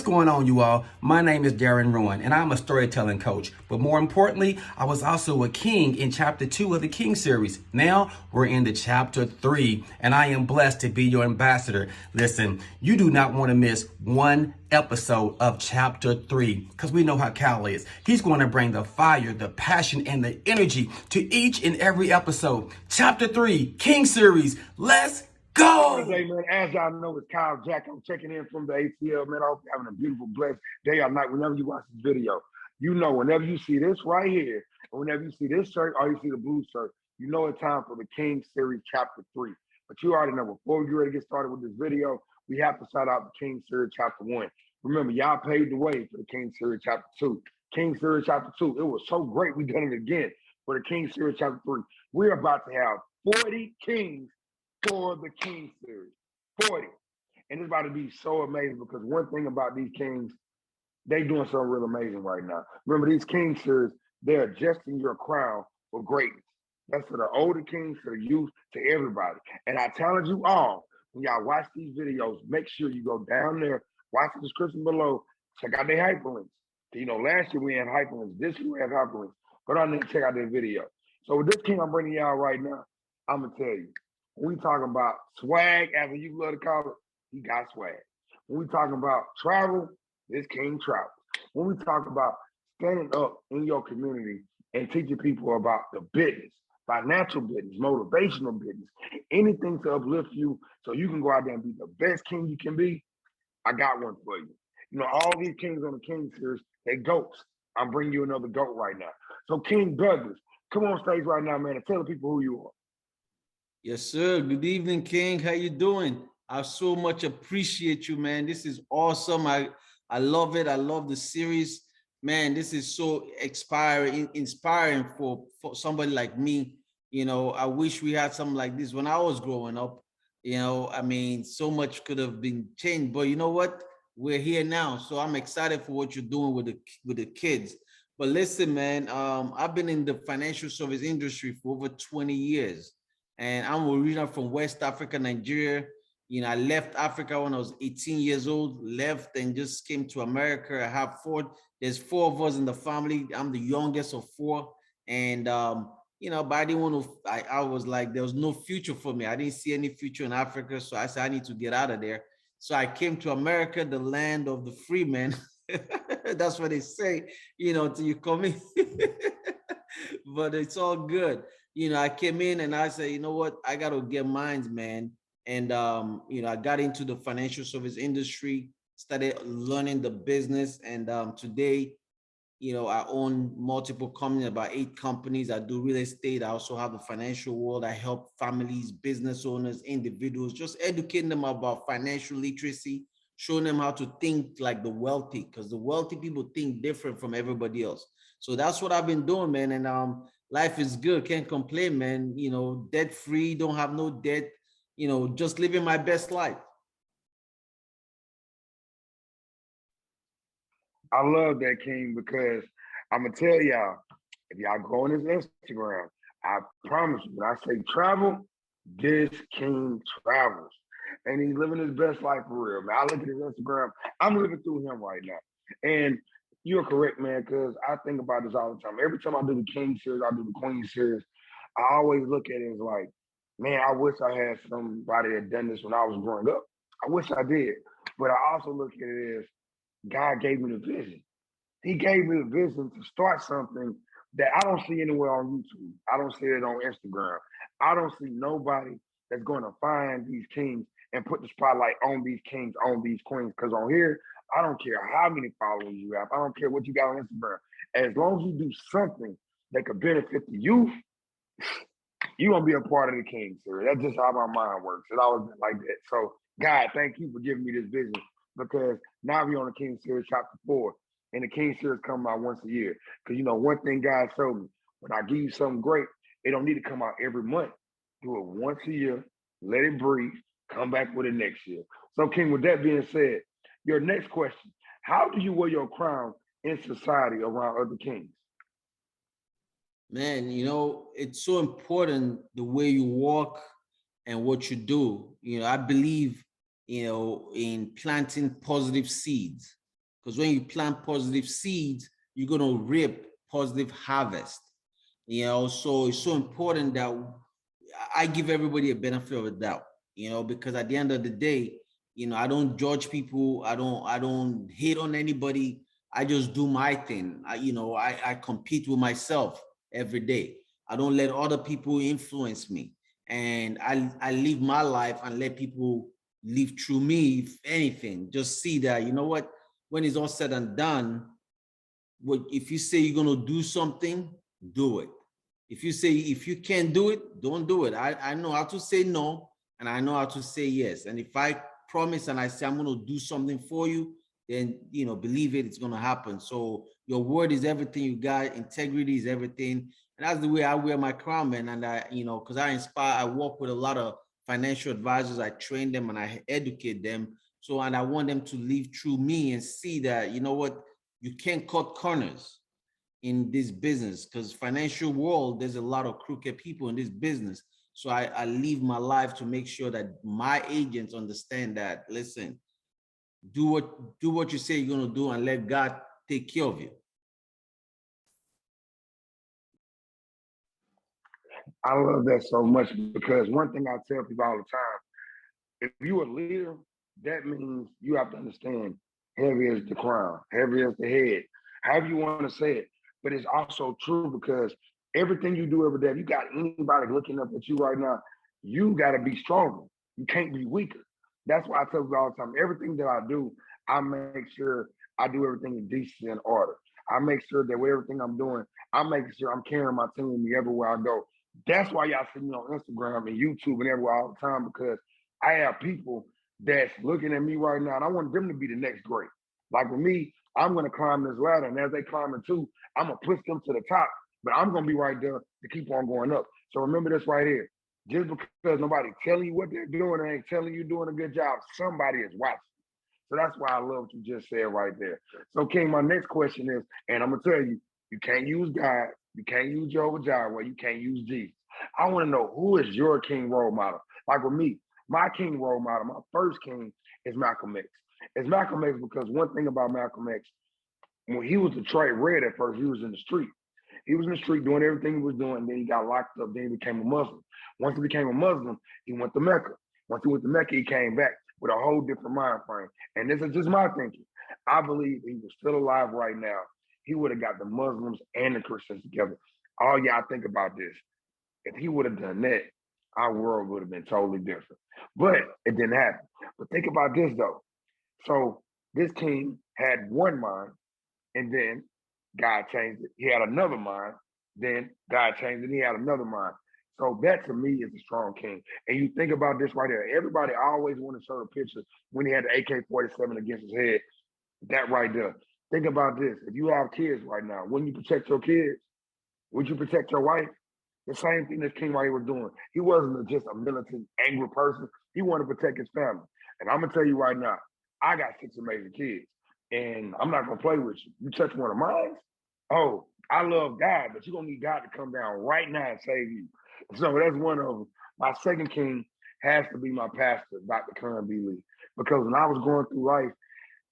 going on, you all? My name is Darren Rowan, and I'm a storytelling coach. But more importantly, I was also a king in chapter 2 of the King series. Now we're in the chapter 3, and I am blessed to be your ambassador. Listen, you do not want to miss one episode of chapter 3, because we know how Cal is. He's going to bring the fire, the passion, and the energy to each and every episode. Chapter 3, King series. Let's go! Today, man, as y'all know, it's Kyle Jack. I'm checking in from the ATL, man. I hope you're having a beautiful, blessed day or night whenever you watch this video. You know, whenever you see this right here, and whenever you see this shirt or you see the blue shirt, you know it's time for the King Series Chapter 3. But you already know, before we get ready to get started with this video, we have to shout out the King Series Chapter 1. Remember, y'all paved the way for the King Series Chapter 2. King Series Chapter 2, it was so great we done it again for the King Series Chapter 3. We're about to have 40 kings for the King series, 40. And it's about to be so amazing because one thing about these kings, they doing something real amazing right now. Remember, these King series, they're adjusting your crown for greatness. That's for the older kings, to the youth, to everybody. And I challenge you all, when y'all watch these videos, make sure you go down there, watch the description below, check out their hyperlinks. You know, last year we had hyperlinks, this year we have hyperlinks. Go down there and check out their video. So with this king I'm bringing y'all right now, I'm going to tell you, when we talking about swag, as you love to call it, he got swag. When we talking about travel, this king travels. When we talk about standing up in your community and teaching people about the business, financial business, motivational business, anything to uplift you so you can go out there and be the best king you can be, I got one for you. You know, all these kings on the King series, they goats. I'm bringing you another goat right now. So King Douglas, come on stage right now, man, and tell the people who you are. Yes, sir. Good evening, King. How you doing? I so much appreciate you, man. This is awesome. I love it. I love the series. Man, this is so inspiring for somebody like me. You know, I wish we had something like this when I was growing up. You know, I mean, so much could have been changed, but you know what? We're here now. So I'm excited for what you're doing with the kids. But listen, man, I've been in the financial service industry for over 20 years. And I'm originally from West Africa, Nigeria. You know, I left Africa when I was 18 years old, left and just came to America. I have there's 4 of us in the family. I'm the youngest of 4. And, you know, but I didn't want to, I was like, there was no future for me. I didn't see any future in Africa. So I said, I need to get out of there. So I came to America, the land of the free man. That's what they say, you know, till you come in. But it's all good. You know, I came in and I said, you know what, I got to get mines, man. And, you know, I got into the financial service industry, started learning the business. And today, you know, I own multiple companies, about 8 companies. I do real estate. I also have the financial world. I help families, business owners, individuals, just educating them about financial literacy, showing them how to think like the wealthy, because the wealthy people think different from everybody else. So that's what I've been doing, man. And life is good. Can't complain, man. You know, debt free, don't have no debt, you know, just living my best life. I love that, King, because I'm going to tell y'all, if y'all go on his Instagram, I promise you, when I say travel, this king travels. And he's living his best life for real, man. I look at his Instagram, I'm living through him right now. And you're correct, man, because I think about this all the time. Every time I do the King series, I do the Queen series, I always look at it as like, man, I wish I had somebody that done this when I was growing up. I wish I did. But I also look at it as God gave me the vision. He gave me the vision to start something that I don't see anywhere on YouTube. I don't see it on Instagram. I don't see nobody that's going to find these kings and put the spotlight on these kings, on these queens. Because on here, I don't care how many followers you have. I don't care what you got on Instagram. As long as you do something that could benefit the youth, you're going to be a part of the king series. That's just how my mind works. It always been like that. So, God, thank you for giving me this vision, because now we're on the King series chapter 4. And the King series come out once a year. Because, you know, one thing God showed me, when I give you something great, it don't need to come out every month. Do it once a year, let it breathe, come back with it next year. So, King, with that being said, your next question, how do you wear your crown in society around other kings? Man, you know, it's so important the way you walk and what you do. You know, I believe, you know, in planting positive seeds. Because when you plant positive seeds, you're going to reap positive harvest. So it's so important that I give everybody a benefit of the doubt, because at the end of the day, I don't judge people. I don't hate on anybody. I just do my thing. I compete with myself every day. I don't let other people influence me. And I live my life and let people live through me. If anything, just see that, what, when it's all said and done, if you say you're going to do something, do it. If you can't do it, don't do it. I know how to say no, and I know how to say yes. And if I promise and I say I'm going to do something for you, then, believe it, it's going to happen. So your word is everything you got. Integrity is everything. And that's the way I wear my crown, man. And because I inspire, I work with a lot of financial advisors. I train them and I educate them. So, and I want them to live through me and see that, you can't cut corners in this business, because financial world, there's a lot of crooked people in this business. So I live my life to make sure that my agents understand that, listen, do what you say you're going to do and let God take care of you. I love that so much, because one thing I tell people all the time, if you're a leader, that means you have to understand heavy is the crown, heavy is the head, however you want to say it. But it's also true, because everything you do every day, if you got anybody looking up at you right now, you got to be stronger. You can't be weaker. That's why I tell people all the time, everything that I do, I make sure I do everything in decency and order. I make sure that with everything I'm doing, I'm making sure I'm carrying my team with me everywhere I go. That's why y'all see me on Instagram and YouTube and everywhere all the time, because I have people that's looking at me right now, and I want them to be the next great. Like with me, I'm going to climb this ladder, and as they climb it too, I'm going to push them to the top, but I'm going to be right there to keep on going up. So remember this right here. Just because nobody telling you what they're doing and ain't telling you doing a good job, somebody is watching. So that's why I love what you just said right there. So King, my next question is, and I'm going to tell you, you can't use God, you can't use Jehovah Jireh, you can't use Jesus. I want to know, who is your king role model? Like with me, my king role model, my first king is Malcolm X. It's Malcolm X because one thing about Malcolm X, when he was Detroit Red at first, he was in the street. He was in the street doing everything he was doing. Then he got locked up. Then he became a Muslim. Once he became a Muslim, he went to Mecca. Once he went to Mecca, he came back with a whole different mind frame. And this is just my thinking. I believe he was still alive right now, he would have got the Muslims and the Christians together. All y'all think about this. If he would have done that, our world would have been totally different. But it didn't happen. But think about this though. So this king had one mind, and then God changed it. He had another mind, then God changed it. He had another mind. So that to me is a strong king. And you think about this right here. Everybody always want to show the picture when he had the AK-47 against his head. That right there. Think about this. If you have kids right now, wouldn't you protect your kids? Would you protect your wife? The same thing that King White was doing. He wasn't just a militant, angry person. He wanted to protect his family. And I'm gonna tell you right now, I got 6 amazing kids, and I'm not gonna play with you. You touch one of mine, oh, I love God, but you're gonna need God to come down right now and save you. So that's one of them. My second king has to be my pastor, Dr. Curran B. Lee, because when I was going through life,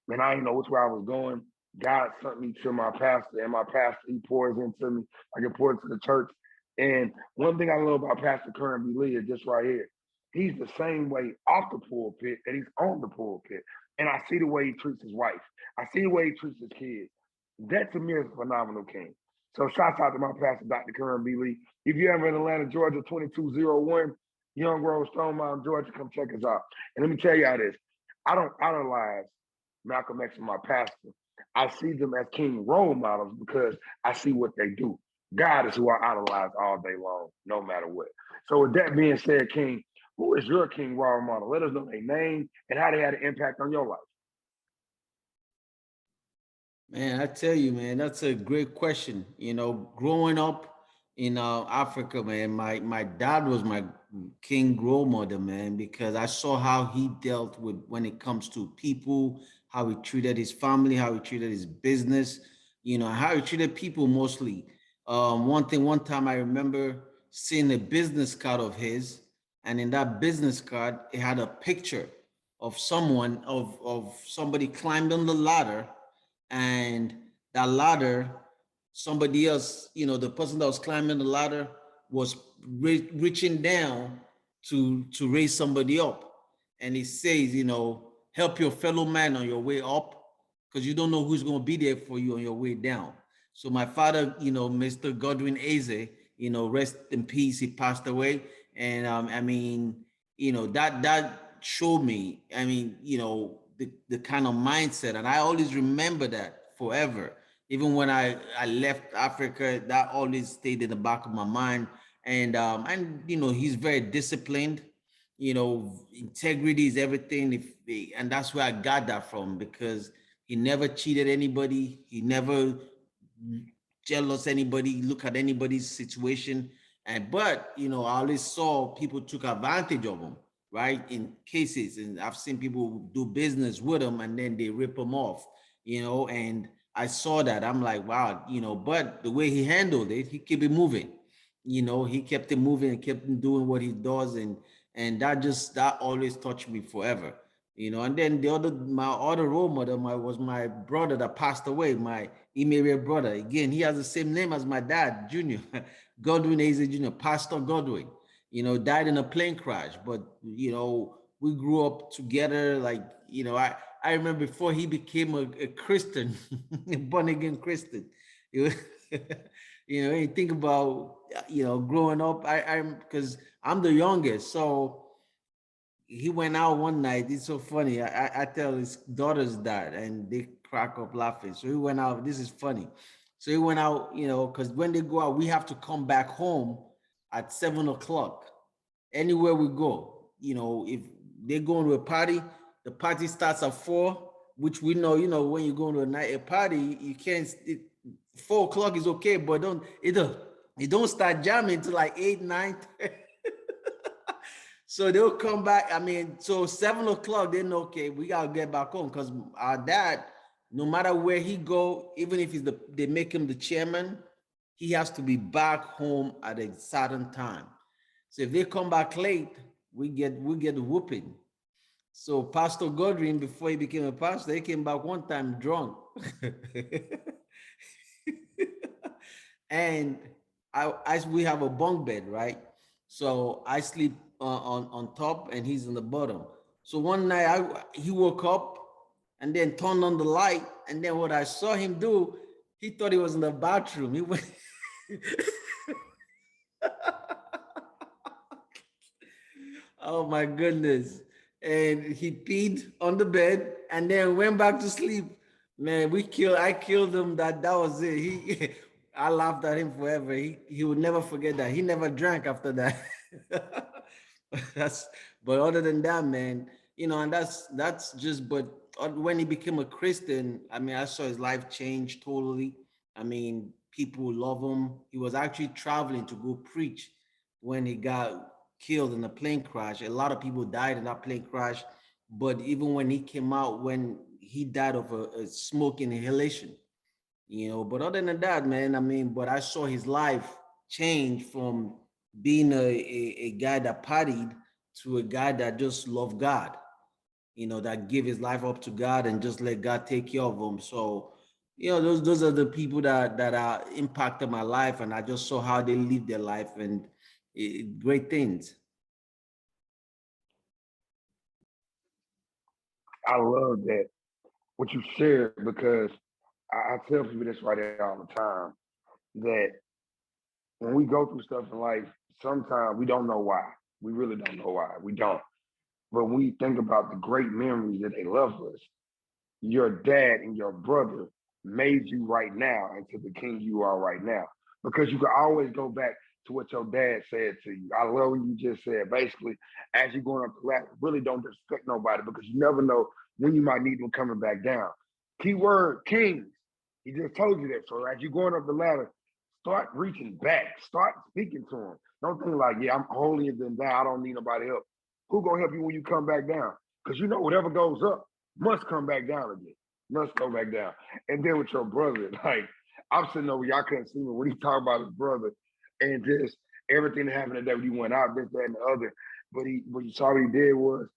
and I didn't know which way I was going, God sent me to my pastor, and my pastor, he pours into me like he pours to the church. And one thing I love about Pastor Curran B. Lee is just right here. He's the same way off the pulpit that he's on the pulpit. And I see the way he treats his wife. I see the way he treats his kids. That to me is a phenomenal king. So shouts out to my pastor, Dr. Curran B. Lee. If you're ever in Atlanta, Georgia, 2201, Young Grove, Stone Mountain, Georgia, come check us out. And let me tell you how this. I don't idolize Malcolm X and my pastor. I see them as king role models because I see what they do. God is who I idolize all day long, no matter what. So with that being said, King, who is your king role model? Let us know their name and how they had an impact on your life. Man, I tell you, man, that's a great question. Growing up in Africa, man, my dad was my king role model, man, because I saw how he dealt with when it comes to people, how he treated his family, how he treated his business, how he treated people mostly. One time I remember seeing a business card of his, and in that business card, it had a picture of somebody climbing the ladder, and that ladder, somebody else, the person that was climbing the ladder was reaching down to raise somebody up. And it says, help your fellow man on your way up, because you don't know who's going to be there for you on your way down. So my father, Mr. Godwin Eze, rest in peace, he passed away. And that showed me, the kind of mindset. And I always remember that forever. Even when I left Africa, that always stayed in the back of my mind. And he's very disciplined. Integrity is everything. And that's where I got that from, because he never cheated anybody. He never jealous anybody, look at anybody's situation. But I always saw people took advantage of him, right? In cases, and I've seen people do business with him and then they rip him off, and I saw that. I'm like, wow, but the way he handled it, he kept it moving. He kept it moving and kept doing what he does, and that always touched me forever. And then my other role model was my brother that passed away, my immediate brother. Again, he has the same name as my dad, Junior, Godwin Eze Jr., Pastor Godwin. Died in a plane crash, but we grew up together. Like, I remember before he became a Christian, a born again Christian. You think about growing up. I'm because I'm the youngest, so he went out one night. It's so funny. I tell his daughters that, and they crack up laughing. So he went out. This is funny. So he went out, because when they go out, we have to come back home at 7 o'clock. Anywhere we go, if they're going to a party, the party starts at 4, which we know, when you go to a party, you can't. 4 o'clock is okay, but it don't start jamming till like 8, 9. So they'll come back. So 7 o'clock, they know, okay, we gotta get back home, because our dad, no matter where he go, even if they make him the chairman, he has to be back home at a certain time. So if they come back late, we get a whooping. So Pastor Godwin, before he became a pastor, he came back one time drunk. And we have a bunk bed, right? So I sleep on top and he's on the bottom. So one night he woke up and then turned on the light, and then what I saw him do, he thought he was in the bathroom. He went. Oh my goodness. And he peed on the bed and then went back to sleep. Man, I killed him. That was it. I laughed at him forever. He would never forget that. He never drank after that. But other than that, man, and that's just, but when he became a Christian, I saw his life change totally. People love him. He was actually traveling to go preach when he got killed in a plane crash. A lot of people died in that plane crash. But even when he came out, when he died of a smoke inhalation, but other than that, man, but I saw his life change from being a guy that partied to a guy that just loved God, that gave his life up to God and just let God take care of him. So, those are the people that are impacted my life, and I just saw how they live their life, and great things. I love that what you shared, because I tell people this right there all the time, that when we go through stuff in life, sometimes we don't know why. We really don't know why. We don't. But when we think about the great memories that they left us, your dad and your brother made you right now into the king you are right now. Because you can always go back to what your dad said to you. I love what you just said. Basically, as you're going up the ladder, really don't disrespect nobody, because you never know when you might need them coming back down. Keyword kings. He just told you that. So as you're going up the ladder, start reaching back. Start speaking to him. Don't think like, yeah, I'm holier than thou. I don't need nobody help. Who gonna help you when you come back down? Because you know whatever goes up must come back down again. Must go back down. And then with your brother, like, I'm sitting over, y'all couldn't see me when he talked about his brother and just everything that happened that day when he went out, this, that, and the other. But what you saw what he did was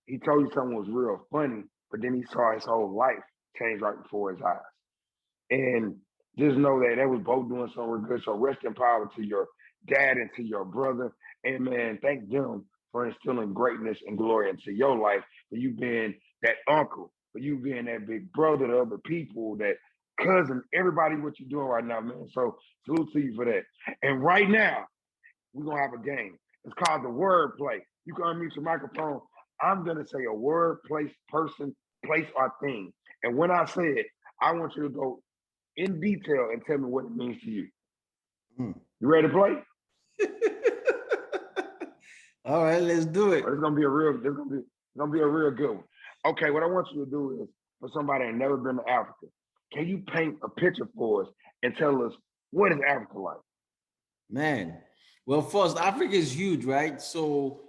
he told you something was real funny, but then he saw his whole life changed right before his eyes. And just know that they was both doing something good. So rest in power to your dad and to your brother. And man, thank them for instilling greatness and glory into your life, for you being that uncle, for you being that big brother to other people, that cousin, everybody what you're doing right now, man. So salute to you for that. And right now, we're gonna have a game. It's called the word play. You can unmute your microphone. I'm gonna say a word, place, person, place, or thing. And when I say it, I want you to go in detail and tell me what it means to you. Hmm. You ready to play? All right, let's do it. It's gonna be a real. It's gonna be a real good one. Okay, what I want you to do is for somebody that never been to Africa, can you paint a picture for us and tell us what is Africa like? Man, well, first, Africa is huge, right? So,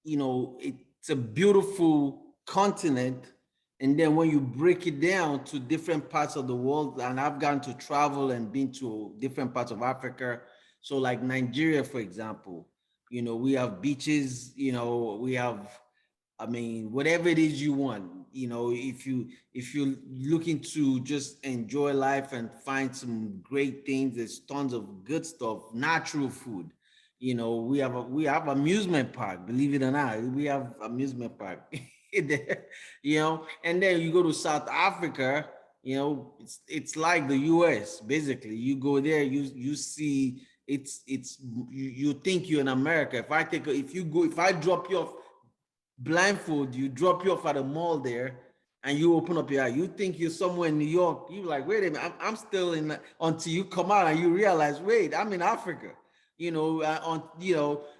it's a beautiful continent. And then when you break it down to different parts of the world, and I've gotten to travel and been to different parts of Africa. So, like Nigeria, for example, we have beaches, we have, I mean, whatever it is you want, if you're looking to just enjoy life and find some great things, there's tons of good stuff, natural food. We have amusement park, believe it or not. We have amusement park. There, and then you go to South Africa, it's like the US, basically. You go there, you see you think you're in America. If I drop you off blindfold, you drop you off at a mall there, and you open up your eye, you think you're somewhere in New York. You're like, wait a minute, I'm still in, until you come out and you realize, wait, I'm in Africa.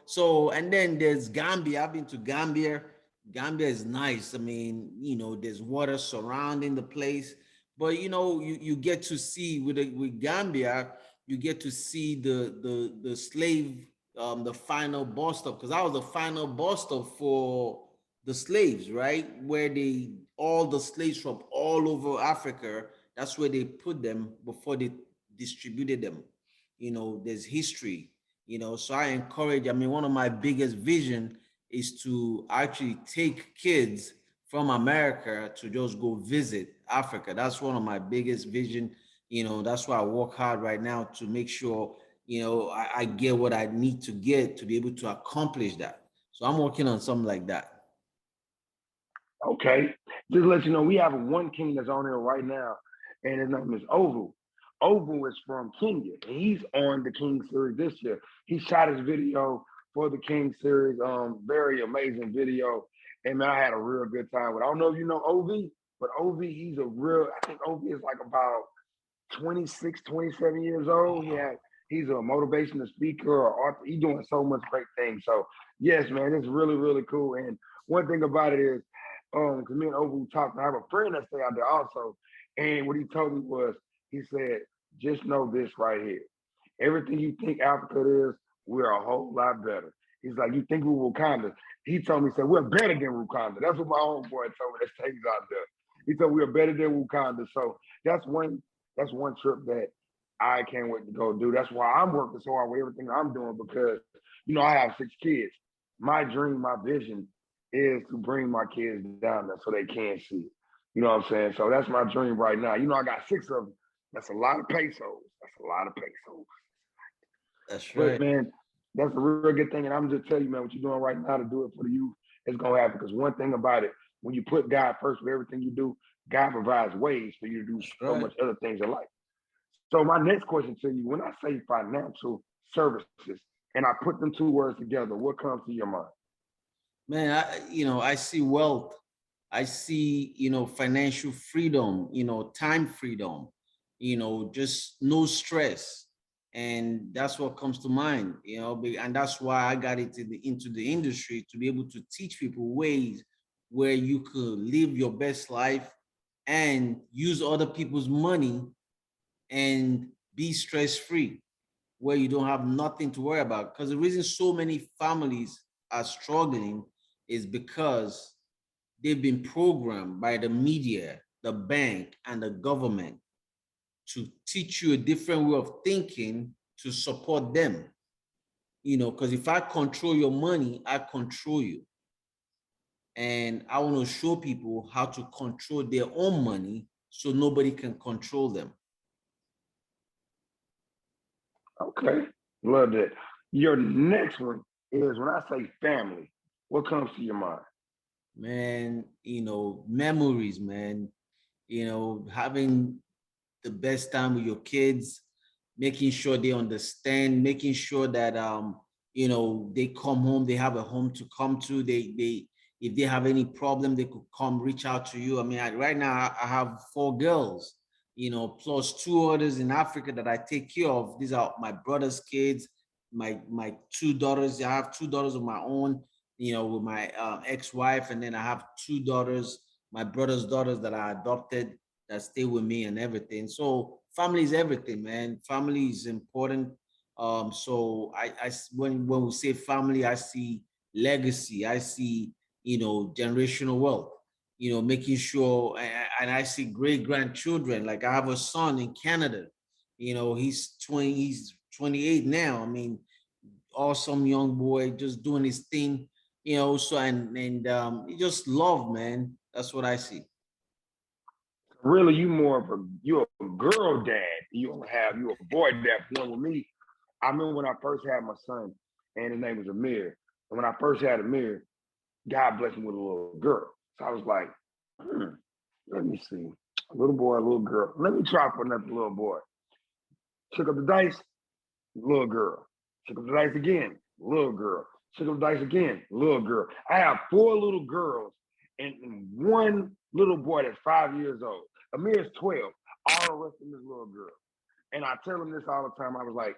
So, and then there's Gambia. I've been to Gambia. Gambia is nice. I mean, there's water surrounding the place, but you get to see with Gambia, you get to see the slave, the final bus stop, because I was the final bus stop for the slaves, right? Where all the slaves from all over Africa, that's where they put them before they distributed them. There's history, so I mean, one of my biggest vision is to actually take kids from America to just go visit Africa. That's one of my biggest vision. That's why I work hard right now to make sure, I get what I need to get to be able to accomplish that. So I'm working on something like that. Okay, just to let you know, we have one king that's on here right now, and his name is Ovu. Ovu is from Kenya, and he's on the King series this year. He shot his video for the King series. Very amazing video, and man, I had a real good time with. I don't know if you know Ov, but Ov, he's a real. I think Ov is like about 26, 27 years old. He's a motivational speaker or author. He's doing so much great things. So yes, man, it's really, really cool. And one thing about it is, because me and Ovu talked, I have a friend that stay out there also. And what he told me was, he said, just know this right here. Everything you think Africa is, we're a whole lot better. He's like, you think we're Wakanda? He told me, he said, we're better than Wakanda. That's what my homeboy told me that stays out there. He said we're better than Wakanda. So that's one trip that I can't wait to go do. That's why I'm working so hard with everything I'm doing, because I have 6 kids. My dream, my vision is to bring my kids down there so they can see it. You know what I'm saying? So that's my dream right now. I got 6 of them. That's a lot of pesos. That's a lot of pesos. That's But right. man, that's a real good thing. And I'm just telling you, man, what you're doing right now to do it for the youth is gonna happen. Because one thing about it, when you put God first with everything you do, God provides ways for you to do That's so right. much other things in life. So my next question to you, when I say financial services and I put them 2 words together, what comes to your mind? Man, I see wealth. I see, financial freedom, time freedom, just no stress. And that's what comes to mind, and that's why I got into the industry, to be able to teach people ways where you could live your best life and use other people's money and be stress free, where you don't have nothing to worry about. Because the reason so many families are struggling is because they've been programmed by the media, the bank, and the government to teach you a different way of thinking to support them. Because if I control your money, I control you. And I want to show people how to control their own money so nobody can control them. Okay, love that. Your next one is when I say family, what comes to your mind? Man, memories, man, having the best time with your kids, making sure they understand, making sure that they come home, they have a home to come to. They if they have any problem, they could come reach out to you. I mean, right now I have 4 girls, plus 2 others in Africa that I take care of. These are my brother's kids, my 2 daughters. I have 2 daughters of my own, with my ex-wife, and then I have 2 daughters, my brother's daughters that I adopted, that stay with me and everything. So family is everything, man. Family is important. So when we say family, I see legacy. I see, generational wealth. Making sure, and I see great grandchildren. Like I have a son in Canada. He's 20. He's 28 now. I mean, awesome young boy, just doing his thing. So and he just love, man. That's what I see. Really, you're a girl dad. You a boy dad. One with me. I remember when I first had my son, and his name was Amir. And when I first had Amir, God blessed me with a little girl. So I was like, let me see, a little boy, a little girl. Let me try for another little boy. Took up the dice, little girl. Took up the dice again, little girl. Took up the dice again, little girl. I have 4 little girls and 1 little boy that's 5 years old. Amir's 12. All the rest of them is little girl. And I tell them this all the time. I was like,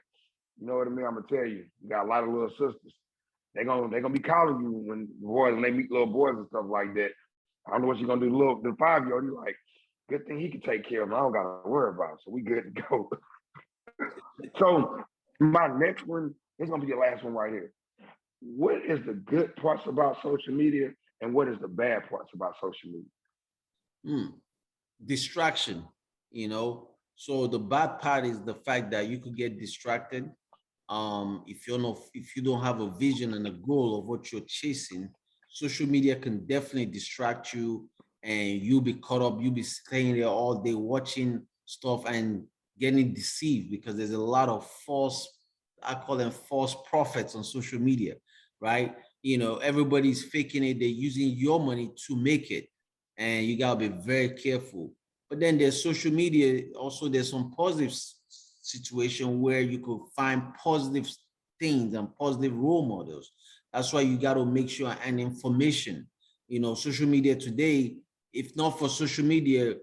you know what I mean? I'm gonna tell you, you got a lot of little sisters. They're gonna be calling you when they meet little boys and stuff like that. I don't know what you're gonna do. The 5-year-old, you're like, good thing he can take care of him. I don't gotta worry about him. So we good to go. So my next one is gonna be the last one right here. What is the good parts about social media and what is the bad parts about social media? Distraction, so the bad part is the fact that you could get distracted. If you don't have a vision and a goal of what you're chasing, social media can definitely distract you, and you'll be caught up. You'll be staying there all day watching stuff and getting deceived, because there's a lot of I call them false prophets on social media, right? Everybody's faking it. They're using your money to make it, and you gotta be very careful. But then there's social media. Also, there's some positive situation where you could find positive things and positive role models. That's why you got to make sure and information. Social media today, if not for social media,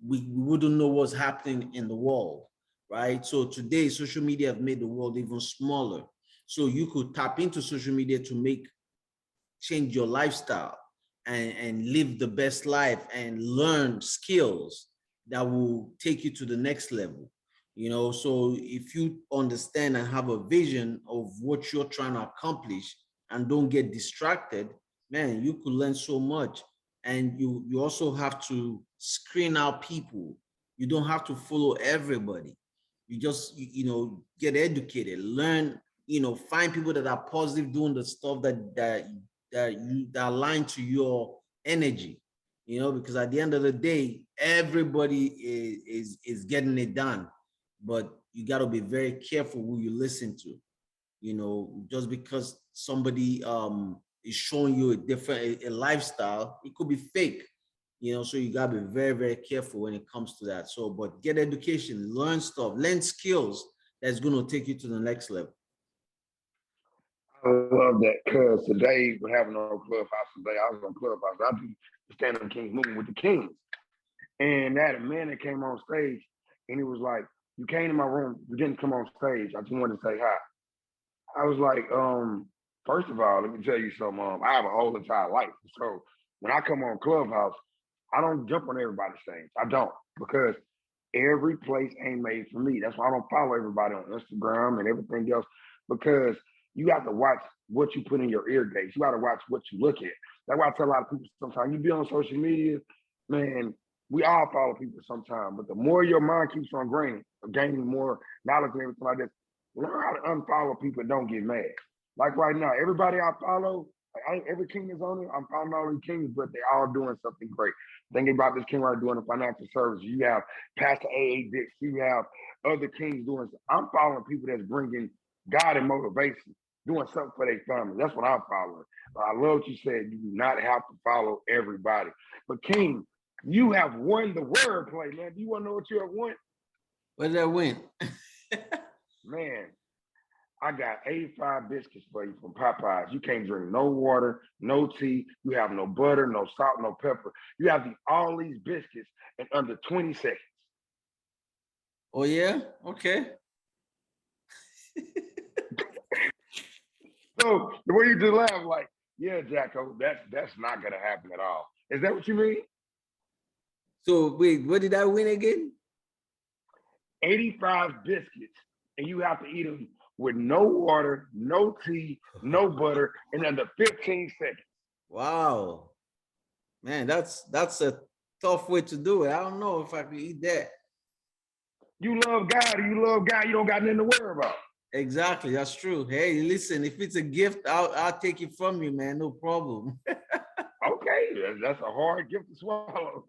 we wouldn't know what's happening in the world, right? So today, social media have made the world even smaller. So you could tap into social media to change your lifestyle and live the best life and learn skills that will take you to the next level. So if you understand and have a vision of what you're trying to accomplish and don't get distracted, man, you could learn so much. And you also have to screen out people. You don't have to follow everybody. You just get educated, learn, find people that are positive, doing the stuff that align to your energy, because at the end of the day, everybody is getting it done, but you got to be very careful who you listen to. Just because somebody is showing you a lifestyle, it could be fake. So you got to be very, very careful when it comes to that. So, but get education, learn stuff, learn skills that's going to take you to the next level. I love that because today we're having no clubhouse today. I was on clubhouse. I do the Stand Up Kings moving with the Kings. And that a man that came on stage and he was like, you came to my room, you didn't come on stage. I just wanted to say hi. I was like, first of all, let me tell you something. I have a whole entire life. So when I come on Clubhouse, I don't jump on everybody's stage. I don't, because every place ain't made for me. That's why I don't follow everybody on Instagram and everything else, because you have to watch what you put in your ear gates. You got to watch what you look at. That's why I tell a lot of people sometimes, you be on social media, man, we all follow people sometimes, but the more your mind keeps on gaining more knowledge and everything like that, learn how to unfollow people and don't get mad. Like right now, everybody I follow, Like, every king is on it. I'm following all these kings, but they all doing something great. Thinking about this king right doing the financial services. You have Pastor A.A. Dix. You have other kings doing. I'm following people that's bringing God and motivation, doing something for their family. That's what I'm following. But I love what you said. You do not have to follow everybody. But King, you have won the wordplay, man. Do you want to know what you have won? What did I win? Man, I got 85 biscuits for you from Popeyes. You can't drink no water, no tea. You have no butter, no salt, no pepper. You have to eat all these biscuits in under 20 seconds. Oh yeah? Okay. So the way you just laugh, like, yeah, Jacko, that's not gonna happen at all. Is that what you mean? So wait, what did I win again? 85 biscuits, and you have to eat them with no water, no tea, no butter, in under 15 seconds. Wow. Man, that's a tough way to do it. I don't know if I could eat that. You love God, you love God, you don't got nothing to worry about. Exactly, that's true. Hey, listen, if it's a gift, I'll take it from you, man. No problem. Okay, that's a hard gift to swallow.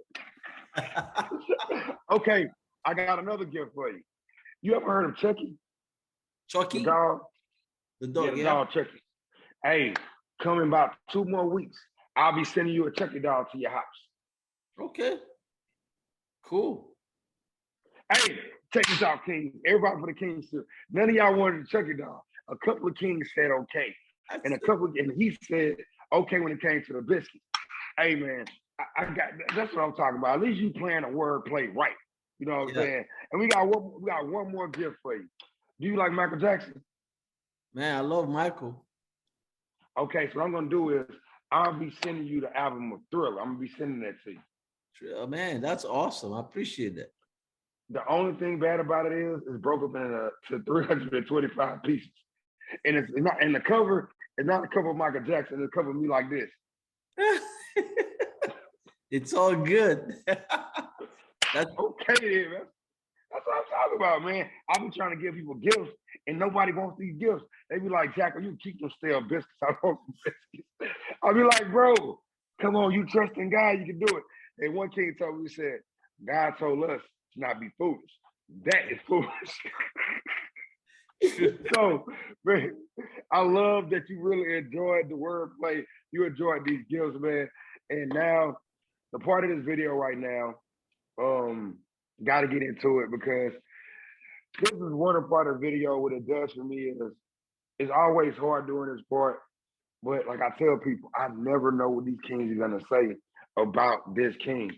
Okay, I got another gift for you. You ever heard of Chucky? Chucky? The dog? The dog, Yeah, the yeah. dog Chucky. Hey, come in about 2 more weeks. I'll be sending you a Chucky dog to your house. Okay. Cool. Hey, check this out, King. Everybody for the King too. None of y'all wanted a Chucky dog. A couple of kings said okay. And he said okay when it came to the biscuit. Hey man, I got that's what I'm talking about. At least you playing a word play right. You know what I'm saying? And we got one more gift for you. Do you like Michael Jackson? Man, I love Michael. Okay, so what I'm gonna do is I'll be sending you the album of Thriller. I'm gonna be sending that to you. Man, that's awesome. I appreciate that. The only thing bad about it is it's broke up to 325 pieces. And it's not, and the cover is not a cover of Michael Jackson, it's a cover of me like this. It's all good. That's okay, man. That's what I'm talking about, man. I've been trying to give people gifts, and nobody wants these gifts. They be like, Jacko, you keep them stale biscuits. I want some biscuits. I be like, bro, come on, you trust in God, you can do it. And one king told me, he said, God told us to not be foolish. That is foolish. So, man, I love that you really enjoyed the wordplay. You enjoyed these gifts, man. And now, the part of this video right now, got to get into it because this is one part of the video. What it does for me is it's always hard doing this part, but like I tell people, I never know what these kings are gonna say about this king.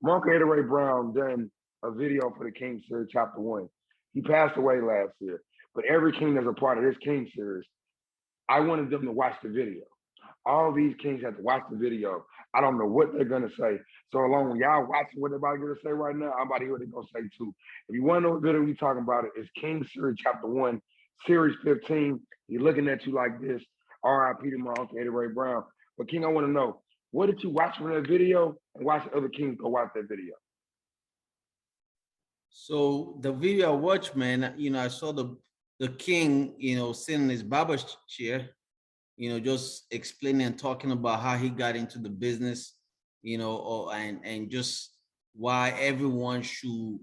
Mark Ray Brown done a video for the King series, chapter 1. He passed away last year, but every king that's a part of this King series, I wanted them to watch the video. All these kings have to watch the video. I don't know what they're gonna say. So along with y'all watching what they're about to say right now, I'm about to hear what they're gonna say too. If you want to know what video we're talking about, it's King Series Chapter 1, Series 15. He's looking at you like this. R.I.P. to my Uncle Eddie Ray Brown. But King, I want to know, what did you watch from that video and watch the other kings go watch that video? So the video I watched, man, I saw the king, sitting in his barber chair, just explaining and talking about how he got into the business, and just why everyone should,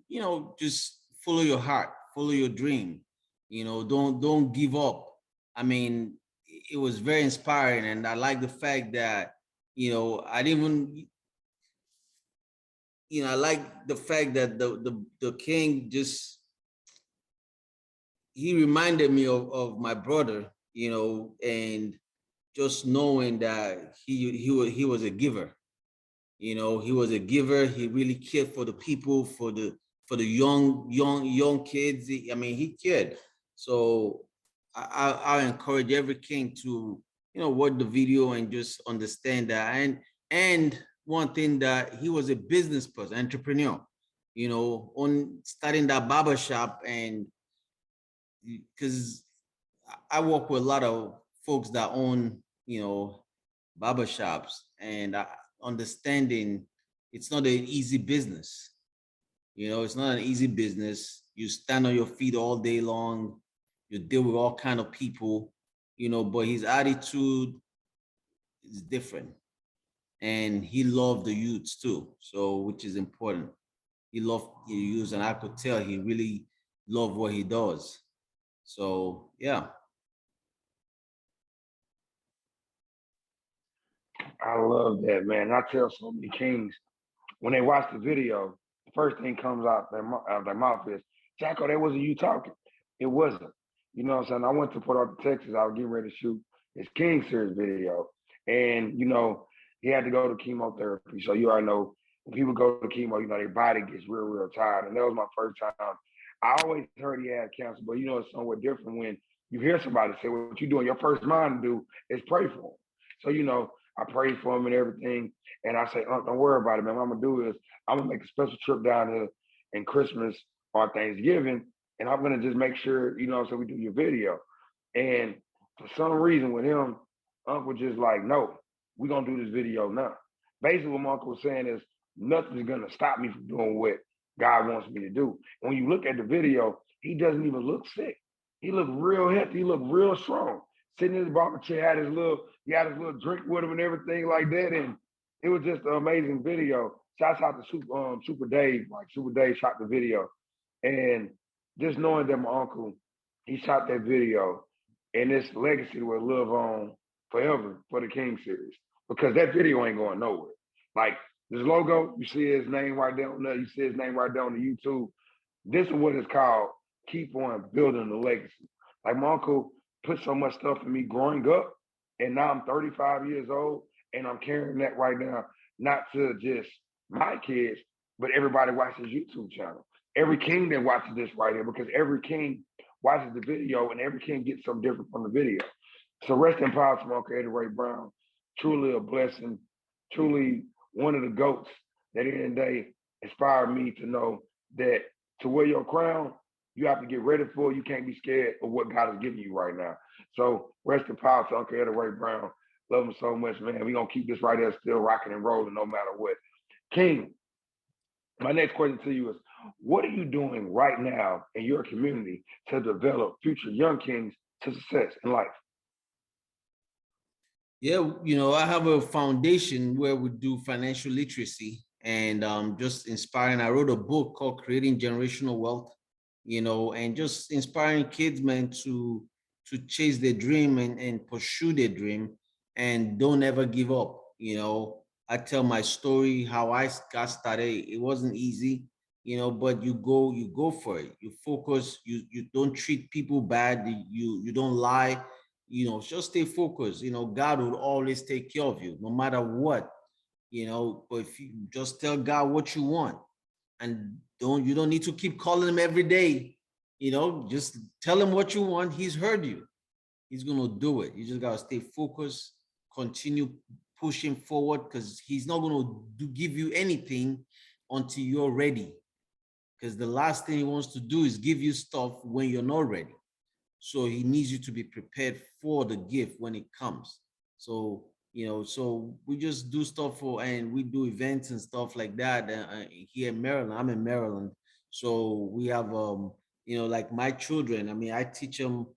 just follow your heart, follow your dream, don't give up. I mean, it was very inspiring, and I like the fact that, I didn't even, I like the fact that the king just, he reminded me of my brother, and just knowing that he was a giver. He was a giver. He really cared for the people, for the young kids. He cared. So I encourage every king to, watch the video and just understand that. And one thing, that he was a business person, entrepreneur, on starting that barber shop. And because I work with a lot of folks that own, barber shops, and understanding it's not an easy business. It's not an easy business. You stand on your feet all day long. You deal with all kind of people, but his attitude, is different. And he loved the youths too, so which is important. He loved the youths, and I could tell he really loved what he does. So yeah. I love that, man. I tell so many kings when they watch the video, the first thing comes out their mouth is, Jacko, that wasn't you talking. It wasn't. You know what I'm saying? I went to Port Arthur, Texas. I was getting ready to shoot his King series video. And, he had to go to chemotherapy. So you already know when people go to chemo, their body gets real, real tired. And that was my first time. I always heard he had cancer, but it's somewhat different when you hear somebody say what you're doing. Your first mind to do is pray for him. So, I prayed for him and everything. And I say, don't worry about it, man. What I'm gonna do is I'm gonna make a special trip down here in Christmas or Thanksgiving, and I'm gonna just make sure, so we do your video. And for some reason with him, Uncle just like, no, we're gonna do this video now. Basically, what my uncle was saying is nothing's gonna stop me from doing what God wants me to do. And when you look at the video, he doesn't even look sick. He looked real healthy, he looked real strong. Sitting in his barber chair, he had his little drink with him and everything like that. And it was just an amazing video. Shouts out to Super Dave. Like Super Dave shot the video. And just knowing that my uncle, he shot that video and this legacy will live on forever for the King series. Because that video ain't going nowhere. Like this logo, you see his name right there on there, you see his name right there on the YouTube. This is what it's called, keep on building the legacy. Like my uncle put so much stuff in me growing up, and now I'm 35 years old, and I'm carrying that right now, not to just my kids, but everybody watches YouTube channel. Every king that watches this right here, because every king watches the video, and every king gets something different from the video. So rest in power to my Uncle Eddie Ray Brown. Truly a blessing, truly one of the GOATs that in the end of the day inspired me to know that to wear your crown, you have to get ready for it. You can't be scared of what God is giving you right now. So rest in power to Uncle Eddie Ray Brown. Love him so much, man. We're going to keep this right there still rocking and rolling no matter what. King, my next question to you is, what are you doing right now in your community to develop future young kings to success in life? Yeah, I have a foundation where we do financial literacy and just inspiring. I wrote a book called Creating Generational Wealth, and just inspiring kids, man, to chase their dream and pursue their dream and don't ever give up. I tell my story, how I got started. It wasn't easy, but you go for it. You focus, you don't treat people bad, you don't lie, just stay focused. God will always take care of you no matter what. But if you just tell God what you want, and you don't need to keep calling him every day, just tell him what you want. He's heard you. He's gonna do it. You just gotta stay focused, continue pushing forward, because he's not gonna give you anything until you're ready. Because the last thing he wants to do is give you stuff when you're not ready. So he needs you to be prepared for the gift when it comes. So, so we just do stuff and we do events and stuff like that here in Maryland. I'm in Maryland. So we have, like my children, I teach them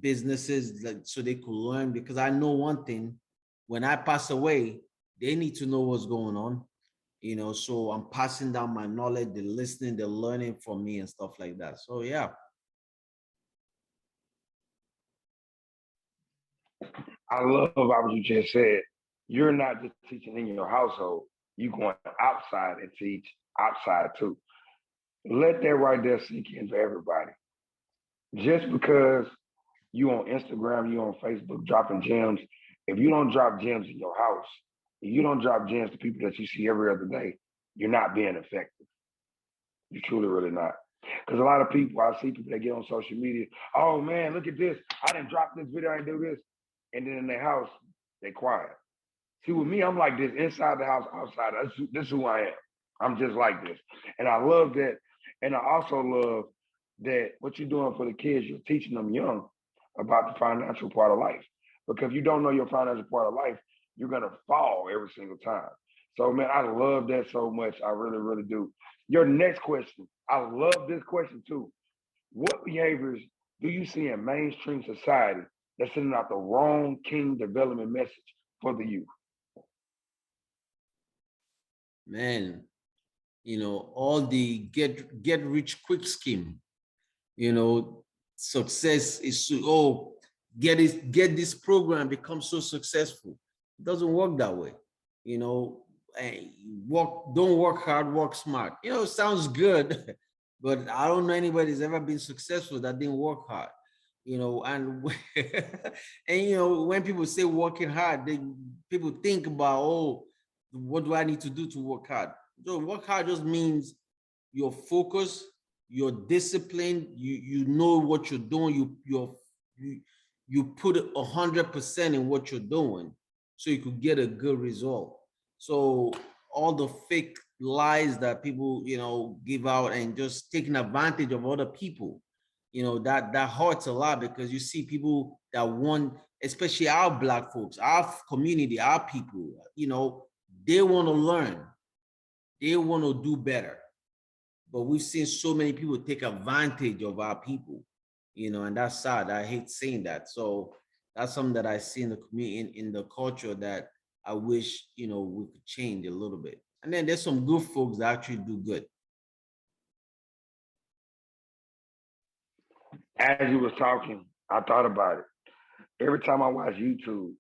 businesses so they could learn, because I know one thing, when I pass away, they need to know what's going on. So I'm passing down my knowledge, they're listening, they're learning from me and stuff like that. So yeah. I love what you just said. You're not just teaching in your household, you're going outside and teach outside too. Let that right there sink in for everybody. Just because you on Instagram, you on Facebook dropping gems, if you don't drop gems in your house, if you don't drop gems to people that you see every other day, you're not being effective. You're truly, really not. Because a lot of people, I see people that get on social media, oh man, look at this. I didn't drop this video, I didn't do this. And then in their house, they quiet. See, with me, I'm like this inside the house, outside. This is who I am. I'm just like this. And I love that. And I also love that what you're doing for the kids, you're teaching them young about the financial part of life. Because if you don't know your financial part of life, you're going to fall every single time. So, man, I love that so much. I really, really do. Your next question, I love this question too. What behaviors do you see in mainstream society that's sending out the wrong king development message for the youth? Man, all the get rich quick scheme, success is get this program, become so successful. It doesn't work that way. Don't work hard, work smart. It sounds good, but I don't know anybody that's ever been successful that didn't work hard. And and when people say working hard, people think about, oh, what do I need to do to work hard? So work hard just means you're focused, you're disciplined, you know what you're doing, you put 100% in what you're doing so you could get a good result. So all the fake lies that people give out and just taking advantage of other people, that hurts a lot, because you see people that want, especially our Black folks, our community, our people, they want to learn, they want to do better. But we've seen so many people take advantage of our people, and that's sad. I hate saying that. So that's something that I see in the community, in the culture, that I wish, we could change a little bit. And then there's some good folks that actually do good. As you was talking, I thought about it. Every time I watch YouTube,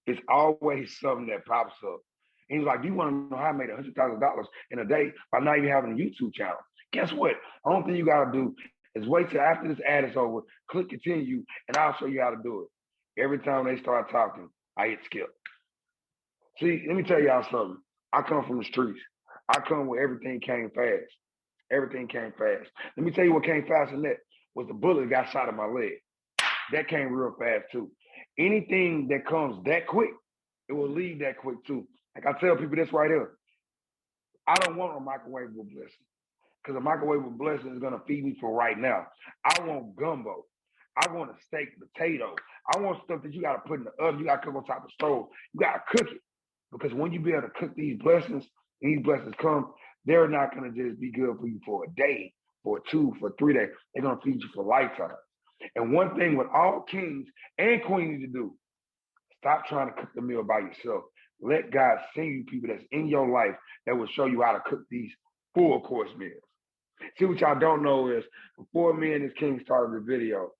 it's always something that pops up. And he's like, you want to know how I made $100,000 in a day by not even having a YouTube channel? Guess what? The only thing you got to do is wait till after this ad is over, click continue, and I'll show you how to do it. Every time they start talking, I hit skip. See, let me tell y'all something. I come from the streets. I come where everything came fast. Everything came fast. Let me tell you what came faster than that was the bullet that got shot in my leg. That came real fast too. Anything that comes that quick, it will leave that quick too. Like I tell people this right here. I don't want a microwavable blessing, because a microwavable blessing is gonna feed me for right now. I want gumbo. I want a steak, potato. I want stuff that you gotta put in the oven. You gotta cook on top of the stove. You gotta cook it, because when you be able to cook these blessings, and these blessings come, they're not gonna just be good for you for a day, for 2, for 3 days. They're gonna feed you for lifetime. And one thing with all kings and queens need to do, stop trying to cook the meal by yourself. Let God send you people that's in your life that will show you how to cook these full course meals. See, what y'all don't know is before me and this king started the video,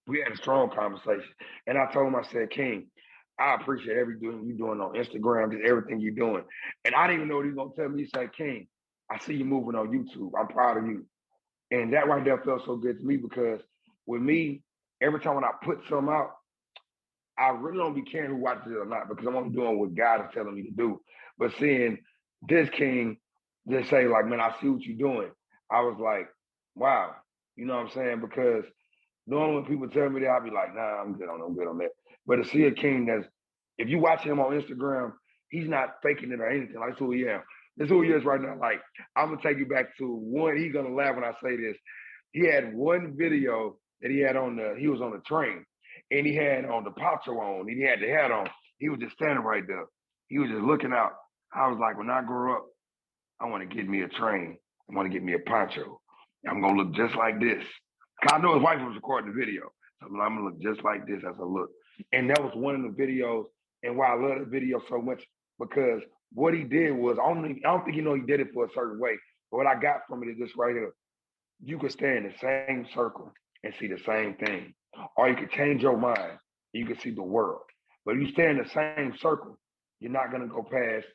we had a strong conversation. And I told him, I said, King, I appreciate everything you're doing on Instagram, just everything you're doing. And I didn't even know what he was going to tell me. He said, King, I see you moving on YouTube. I'm proud of you. And that right there felt so good to me, because with me, every time when I put something out, I really don't be caring who watches it or not, because I'm only doing what God is telling me to do. But seeing this king just say, like, man, I see what you're doing, I was like, wow. You know what I'm saying? Because normally when people tell me that, I'll be like, nah, I'm good on that. But to see a king that's, if you watch him on Instagram, he's not faking it or anything. Like, that's who he is. That's who he is right now. Like, I'm going to take you back to one. He's going to laugh when I say this. He had one video that he had he was on the train, and he had on the poncho on, and he had the hat on. He was just standing right there. He was just looking out. I was like, when I grow up, I want to get me a train. I want to get me a poncho. I'm going to look just like this. I know his wife was recording the video. So I'm going to look just like this as I look. And that was one of the videos, and why I love the video so much, because what he did was, I don't think he did it for a certain way, but what I got from it is this right here. You could stay in the same circle and see the same thing. Or you could change your mind and you can see the world. But if you stay in the same circle, you're not going to go past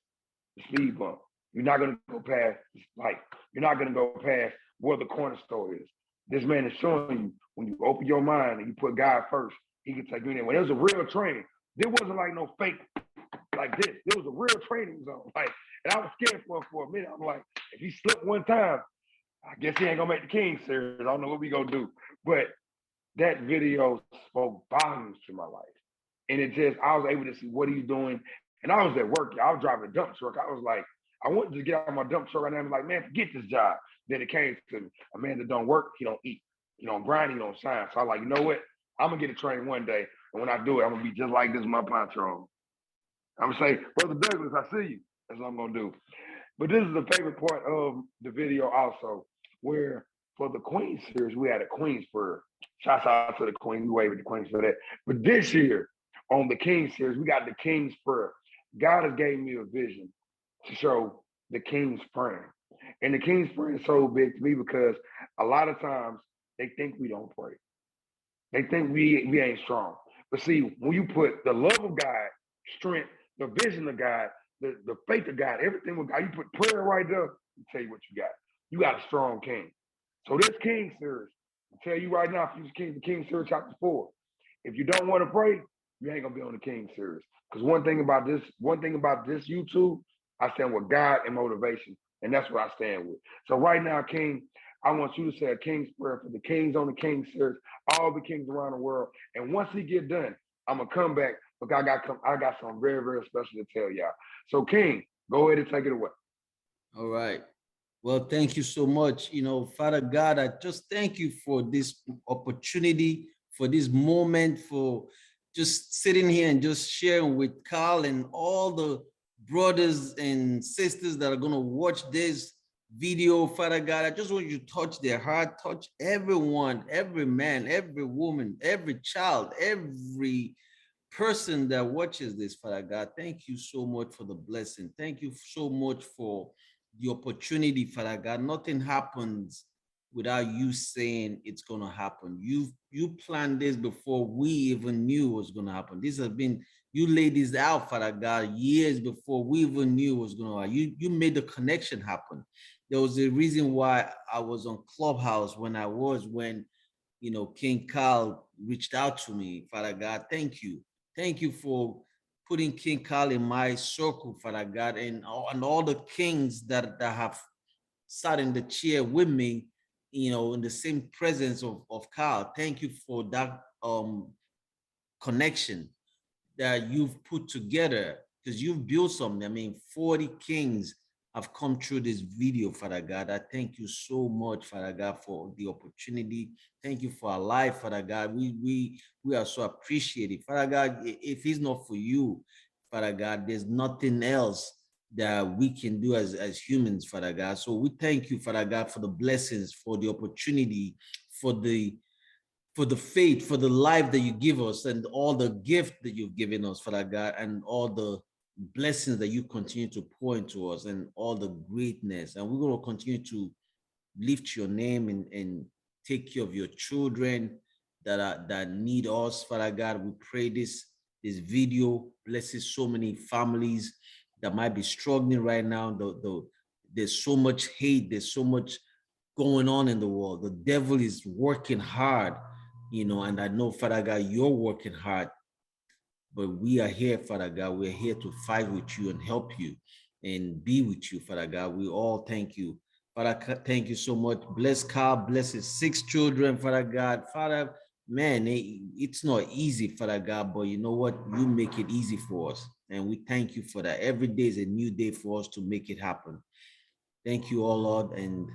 the speed bump. You're not going to go past the light. You're not going to go past where the corner store is. This man is showing you, when you open your mind and you put God first, he can take you in there. When it was a real train, there wasn't like no fake like this. There was a real train zone. Like, and I was scared for a minute. I'm like, if he slipped one time, I guess he ain't gonna make the King series. I don't know what we gonna do. But that video spoke volumes to my life. And I was able to see what he's doing. And I was at work. I was driving a dump truck. I was like, I wanted to get out of my dump truck right now and be like, man, forget this job. Then it came to me. A man that don't work, he don't eat. He don't grind, he don't shine. So I was like, you know what? I'm gonna get a train one day. And when I do it, I'm gonna be just like this with my poncho on. I'm gonna say, Brother Douglas, I see you. That's what I'm gonna do. But this is the favorite part of the video also, where for the Queen series, we had a Queen spur. Shouts out to the Queen. We waved the Queens for that. But this year, on the King series, we got the King's Prayer. God has gave me a vision to show the King's Prayer. And the King's Prayer is so big to me because a lot of times they think we don't pray. They think we ain't strong. But see, when you put the love of God, strength, the vision of God, the faith of God, everything with God, you put prayer right there, I'll tell you what you got. You got a strong king. So this King series, I tell you right now, if you the King series chapter 4, if you don't want to pray, you ain't gonna be on the King series. Because one thing about this YouTube, I stand with God and motivation, and that's what I stand with. So right now, King, I want you to say a King's prayer for the kings on the King series, all the kings around the world. And once he get done, I'm gonna come back because I got something very, very special to tell y'all. So King, go ahead and take it away. All right. Well, thank you so much. Father God, I just thank you for this opportunity, for this moment, for just sitting here and just sharing with Carl and all the brothers and sisters that are going to watch this video. Father God, I just want you to touch their heart, touch everyone, every man, every woman, every child, every person that watches this. Father God, thank you so much for the blessing. Thank you so much for the opportunity, Father God. Nothing happens without you saying it's going to happen. You planned this before we even knew it was going to happen. This has been, you laid this out, Father God, years before we even knew it was going to happen. You made the connection happen. There was a reason why I was on Clubhouse when King Carl reached out to me. Father God, thank you. Thank you for putting King Carl in my circle, Father God, and all the kings that have sat in the chair with me, in the same presence of Carl. Thank you for that connection that you've put together, because you've built something. I mean, 40 kings have come through this video, Father God. I thank you so much, Father God, for the opportunity. Thank you for our life, Father God. We are so appreciative, Father God. If it's not for you, Father God, there's nothing else that we can do as humans, Father God. So we thank you, Father God, for the blessings, for the opportunity, for the faith, for the life that you give us, and all the gift that you've given us, Father God, and all the blessings that you continue to pour into us, and all the greatness. And we're going to continue to lift your name and take care of your children that need us, Father God. We pray this video blesses so many families that might be struggling right now. There's so much hate, there's so much going on in the world. The devil is working hard, and I know, Father God, you're working hard, but we are here, Father God. We're here to fight with you and help you and be with you, Father God. We all thank you. Father, thank you so much. Bless Carl, bless his 6 children, Father God. Father, man, it's not easy, Father God, but you know what? You make it easy for us. And we thank you for that. Every day is a new day for us to make it happen. Thank you, all, Lord. And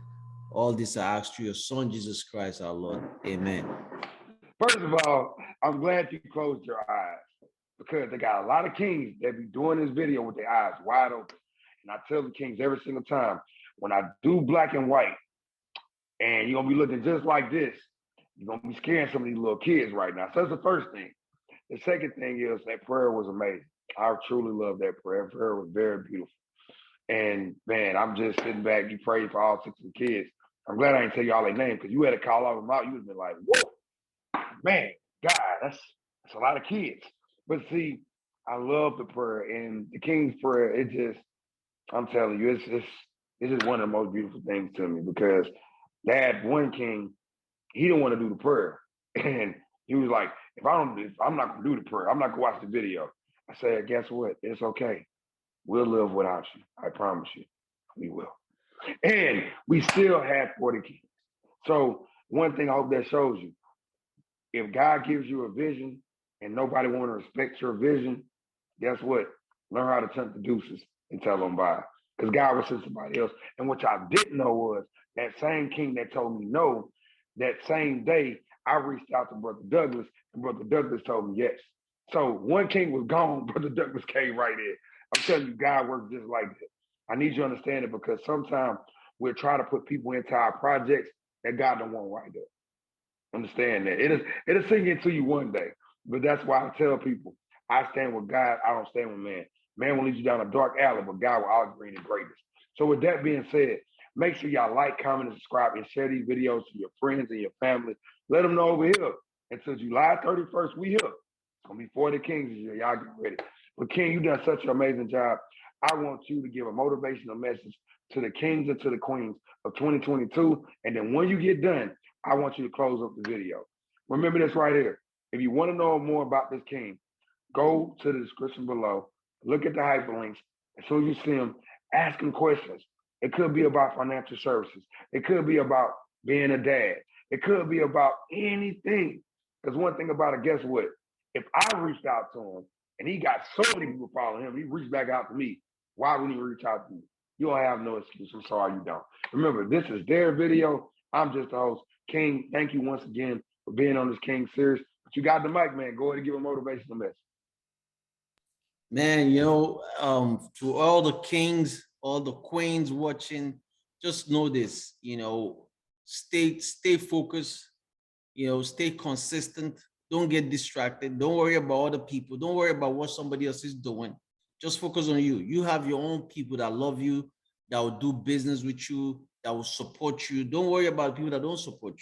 all this I ask through your Son, Jesus Christ, our Lord. Amen. First of all, I'm glad you closed your eyes because they got a lot of kings that be doing this video with their eyes wide open. And I tell the kings every single time, when I do black and white, and you're gonna be looking just like this, you're gonna be scaring some of these little kids right now. So that's the first thing. The second thing is that prayer was amazing. I truly love that prayer. That prayer was very beautiful. And man, I'm just sitting back. You prayed for all 6 of the kids. I'm glad I didn't tell you all their names because you had to call all them out. You would have been like, whoa, man, God, that's a lot of kids. But see, I love the prayer and the King's prayer. It just, I'm telling you, it's just one of the most beautiful things to me because that one king, he didn't want to do the prayer. And he was like, if I'm not gonna do the prayer, I'm not gonna watch the video. I said, guess what? It's okay. We'll live without you. I promise you. We will. And we still have 40 kings. So one thing I hope that shows you, if God gives you a vision and nobody want to respect your vision, guess what? Learn how to turn the deuces and tell them bye. Because God will send somebody else. And what I didn't know was that same king that told me no, that same day, I reached out to Brother Douglas, and Brother Douglas told me yes. So one king was gone, Brother Douglas came right in. I'm telling you, God works just like that. I need you to understand it because sometimes we're trying to put people into our projects that God don't want right there. Understand that. It'll sink into you one day. But that's why I tell people, I stand with God. I don't stand with man. Man will lead you down a dark alley, but God will always bring the greatest. So with that being said, make sure y'all like, comment, and subscribe, and share these videos to your friends and your family. Let them know over here. Until July 31st, we here. It's gonna be 40 Kings this year. Y'all get ready. But King, you done such an amazing job. I want you to give a motivational message to the kings and to the queens of 2022. And then when you get done, I want you to close up the video. Remember this right here. If you want to know more about this king, go to the description below, look at the hyperlinks. As soon as you see them, ask him questions. It could be about financial services. It could be about being a dad. It could be about anything. Because one thing about it, guess what? If I reached out to him and he got so many people following him, he reached back out to me. Why would he reach out to you? You don't have no excuse. I'm sorry you don't. Remember, this is their video. I'm just the host. King, thank you once again for being on this King series. But you got the mic, man. Go ahead and give a motivational message. Man, to all the kings, all the queens watching, just know this, stay focused, stay consistent. Don't get distracted. Don't worry about other people. Don't worry about what somebody else is doing. Just focus on you. You have your own people that love you, that will do business with you, that will support you. Don't worry about people that don't support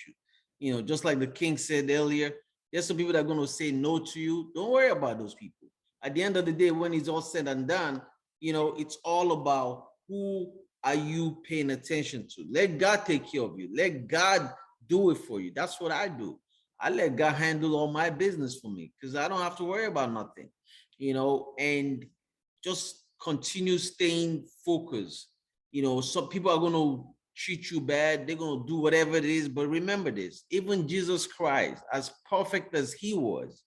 you. Just like the king said earlier, there's some people that are going to say no to you. Don't worry about those people. At the end of the day, when it's all said and done, it's all about who are you paying attention to. Let God take care of you. Let God do it for you. That's what I do. I let God handle all my business for me because I don't have to worry about nothing, and just continue staying focused. Some people are going to treat you bad. They're going to do whatever it is. But remember this, even Jesus Christ, as perfect as he was,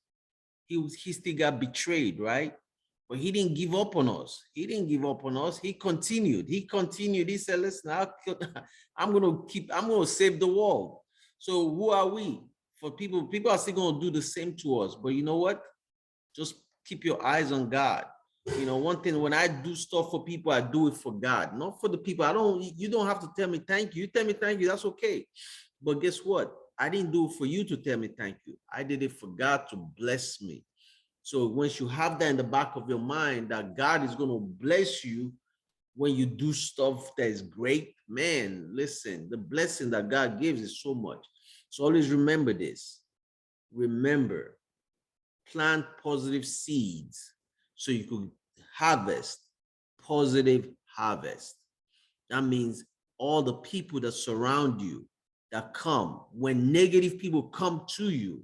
he still got betrayed, right? But he didn't give up on us. He didn't give up on us. He continued. He said, listen, I'm going to save the world. So who are we? For people are still going to do the same to us. But you know what? Just keep your eyes on God. One thing, when I do stuff for people, I do it for God, not for the people. You don't have to tell me thank you. You tell me thank you, that's okay. But guess what? I didn't do it for you to tell me thank you. I did it for God to bless me. So once you have that in the back of your mind, that God is going to bless you when you do stuff that is great, man, listen, the blessing that God gives is so much. So always remember this. Remember, plant positive seeds so you could harvest positive harvest. That means all the people that surround you, that come, when negative people come to you,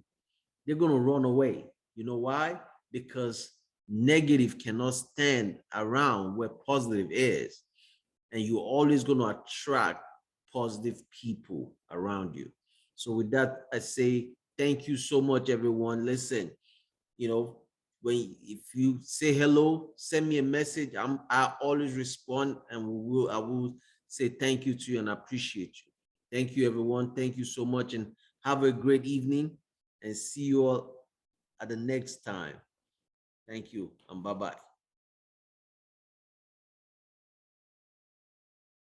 they're going to run away. You know why? Because negative cannot stand around where positive is. And you're always going to attract positive people around you. So with that, I say thank you so much, everyone. Listen, if you say hello, send me a message. I always respond, and I will say thank you to you and appreciate you. Thank you, everyone. Thank you so much, and have a great evening, and see you all at the next time. Thank you, and bye-bye.